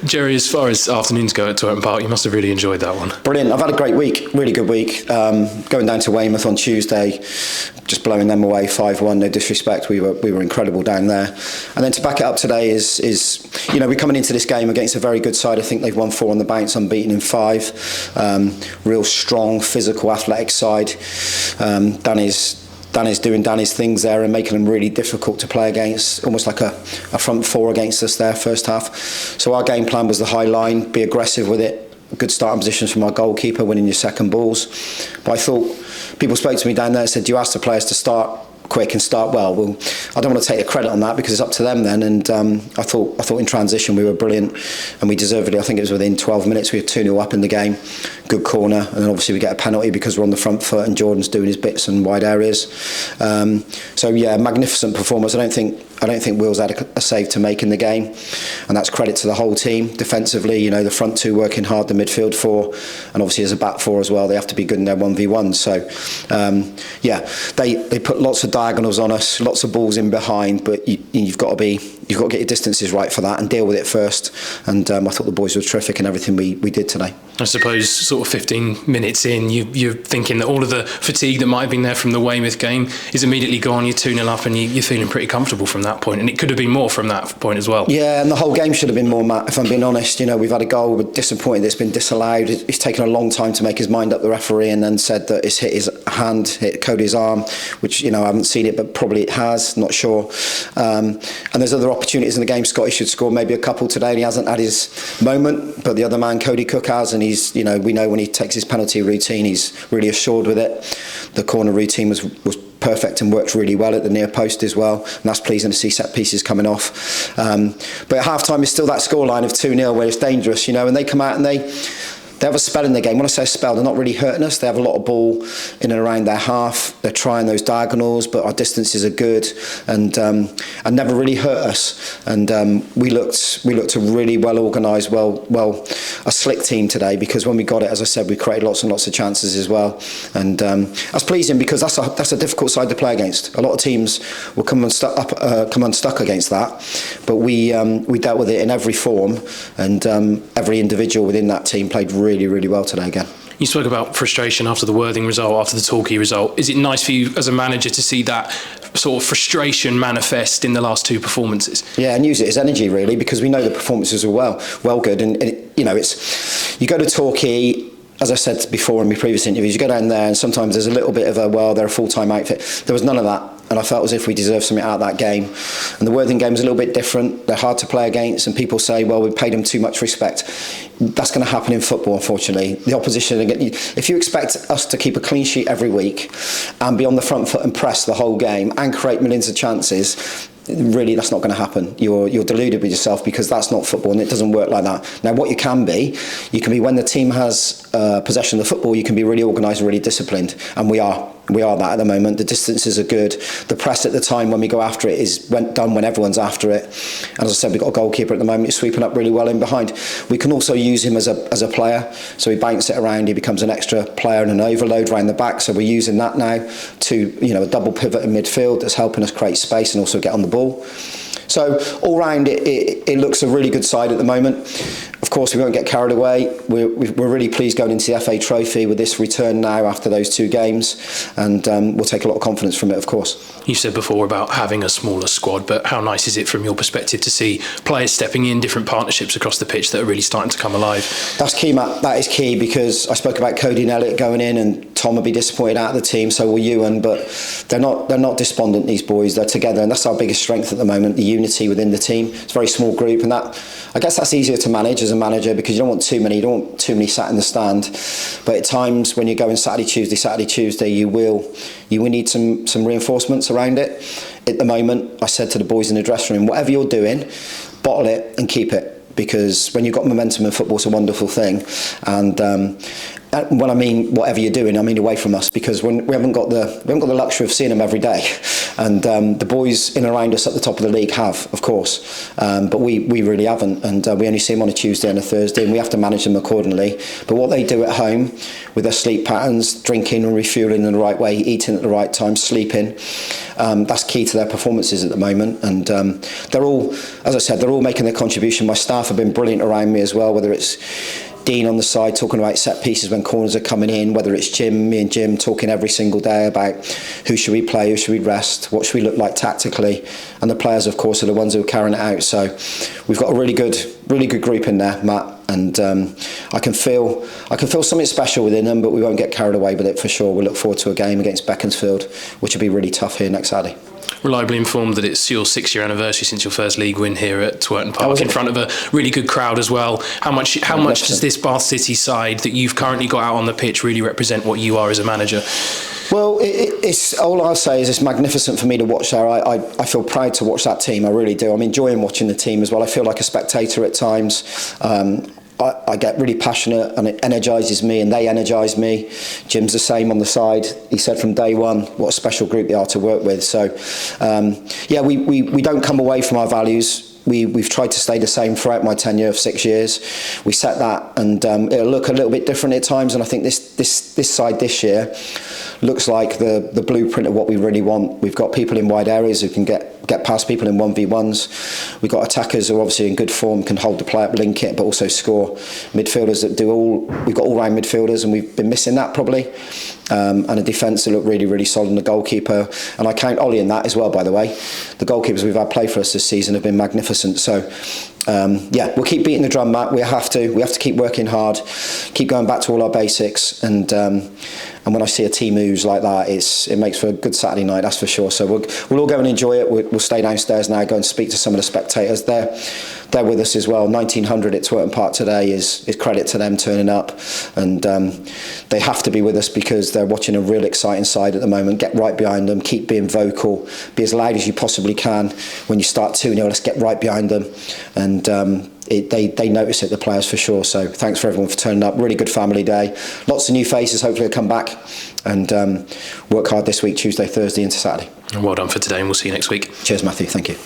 Jerry, as far as afternoons go at Twerton Park, you must have really enjoyed that one. Brilliant. I've had a great week, really good week. Going down to Weymouth on Tuesday, just blowing them away 5-1. No disrespect, we were incredible down there. And then to back it up today is we're coming into this game against a very good side. I think they've won 4 on the bounce, unbeaten in 5. Real strong, physical, athletic side. Danny's doing Danny's things there and making them really difficult to play against, almost like a front 4 against us there first half. So our game plan was the high line, be aggressive with it, good starting positions from our goalkeeper, winning your second balls. But I thought, people spoke to me down there and said, do you ask the players to start quick and start well? Well, I don't want to take the credit on that because it's up to them then. And I thought in transition we were brilliant, and we deservedly, I think it was within 12 minutes, we were 2-0 up in the game. Good corner, and then obviously we get a penalty because we're on the front foot and Jordan's doing his bits in wide areas. So yeah, magnificent performance. I don't think Will's had a save to make in the game, and that's credit to the whole team. Defensively, the front 2 working hard, the midfield 4, and obviously as a back 4 as well, they have to be good in their 1v1. So they put lots of diagonals on us, lots of balls in behind, but you've got to get your distances right for that and deal with it first. And I thought the boys were terrific in everything we did today. I suppose sort of 15 minutes in, you're thinking that all of the fatigue that might have been there from the Weymouth game is immediately gone. You're 2-0 up and you're feeling pretty comfortable from that point, and it could have been more from that point as well. Yeah, and the whole game should have been more, Matt, if I'm being honest. We've had a goal, we're disappointed it's been disallowed. It's taken a long time to make his mind up, the referee, and then said that it's hit his hand, hit Cody's arm, which I haven't seen it, but probably it has, not sure. And there's other opportunities in the game. Scotty should score maybe a couple today, and he hasn't had his moment, but the other man, Cody Cook, has, and he's, we know when he takes his penalty routine, he's really assured with it. The corner routine was perfect and worked really well at the near post as well, and that's pleasing to see set pieces coming off. But at half time is still that scoreline of 2-0 where it's dangerous, and they come out and they have a spell in the game. When I say spell, they're not really hurting us. They have a lot of ball in and around their half. They're trying those diagonals, but our distances are good and never really hurt us. And we looked a really well organised, a slick team today, because when we got it, as I said, we created lots and lots of chances as well. And that's pleasing because that's a difficult side to play against. A lot of teams will come unstuck against that, but we dealt with it in every form, and every individual within that team played really well today again. You spoke about frustration after the Worthing result, after the Torquay result. Is it nice for you as a manager to see that sort of frustration manifest in the last 2 performances? Yeah, and use it as energy really, because we know the performances are well good, and it's, you go to Torquay, as I said before in my previous interviews, you go down there and sometimes there's a little bit of they're a full-time outfit. There was none of that, and I felt as if we deserved something out of that game. And the Worthing game is a little bit different. They're hard to play against, and people say, well, we paid them too much respect. That's going to happen in football, unfortunately. The opposition, if you expect us to keep a clean sheet every week and be on the front foot and press the whole game and create millions of chances, really, that's not going to happen. You're deluded with yourself, because that's not football, and it doesn't work like that. Now, what you can be when the team has possession of the football, you can be really organised and really disciplined, and we are that at the moment. The distances are good. The press at the time when we go after it is done when everyone's after it. And as I said, we've got a goalkeeper at the moment who's sweeping up really well in behind. We can also use him as a player, so he bounces it around, he becomes an extra player and an overload around the back, so we're using that now to a double pivot in midfield that's helping us create space and also get on the ball. So all round it looks a really good side at the moment. Of course, we won't get carried away. We're really pleased going into the FA Trophy with this return now after those 2 games, and we'll take a lot of confidence from it, of course. You said before about having a smaller squad, but how nice is it from your perspective to see players stepping in, different partnerships across the pitch that are really starting to come alive? That's key, Matt. That is key, because I spoke about Cody and Elliot going in, and Tom will be disappointed out of the team, so will Ewan, but they're not despondent, these boys. They're together, and that's our biggest strength at the moment, the unity within the team. It's a very small group, and that, I guess that's easier to manage as a manager, because you don't want too many sat in the stand. But at times when you're going Saturday, Tuesday, you will need some reinforcements around it. At the moment, I said to the boys in the dressing room, whatever you're doing, bottle it and keep it, because when you've got momentum in football, it's a wonderful thing. And when I mean whatever you're doing, I mean away from us, because when we haven't got the luxury of seeing them every day, and the boys in and around us at the top of the league have, of course, but we really haven't, and we only see them on a Tuesday and a Thursday, and we have to manage them accordingly. But what they do at home with their sleep patterns, drinking and refueling in the right way, eating at the right time, sleeping, that's key to their performances at the moment. And they're all, as I said, they're all making their contribution. My staff have been brilliant around me as well, whether it's Dean on the side talking about set pieces when corners are coming in, whether it's me and Jim talking every single day about who should we play, who should we rest, what should we look like tactically, and the players, of course, are the ones who are carrying it out. So we've got a really good group in there, Matt, and I can feel something special within them, but we won't get carried away with it for sure. We look forward to a game against Beaconsfield, which will be really tough here next Saturday. Reliably informed that it's your 6-year anniversary since your first league win here at Twerton Park, in front of a really good crowd as well. How much does this Bath City side that you've currently got out on the pitch really represent what you are as a manager? Well, it's all I'll say is it's magnificent for me to watch there. I feel proud to watch that team. I really do. I'm enjoying watching the team as well. I feel like a spectator at times. I get really passionate, and it energises me, and they energise me. Jim's the same on the side. He said from day one what a special group they are to work with. So, we don't come away from our values. We've tried to stay the same throughout my tenure of 6 years. We set that, and it'll look a little bit different at times. And I think this side this year looks like the blueprint of what we really want. We've got people in wide areas who can get past people in 1v1s. We've got attackers who are obviously in good form, can hold the play up, link it, but also score. Midfielders that do all. We've got all-round midfielders, and we've been missing that probably. And a defence that look really, really solid, and the goalkeeper. And I count Ollie in that as well, by the way. The goalkeepers we've had play for us this season have been magnificent. So, we'll keep beating the drum, Matt. We have to keep working hard, keep going back to all our basics, and when I see a team moves like that, it makes for a good Saturday night, that's for sure. So we'll all go and enjoy it. We'll stay downstairs now, go and speak to some of the spectators. They're with us as well. 1900 at Twerton Park today is credit to them turning up, and they have to be with us because they're watching a real exciting side at the moment. Get right behind them, keep being vocal, be as loud as you possibly can. When you start 2-0, let's get right behind them, and they notice it, the players, for sure. So thanks for everyone for turning up. Really good family day. Lots of new faces. Hopefully they'll come back and work hard this week, Tuesday, Thursday into Saturday. Well done for today, and we'll see you next week. Cheers, Matthew. Thank you.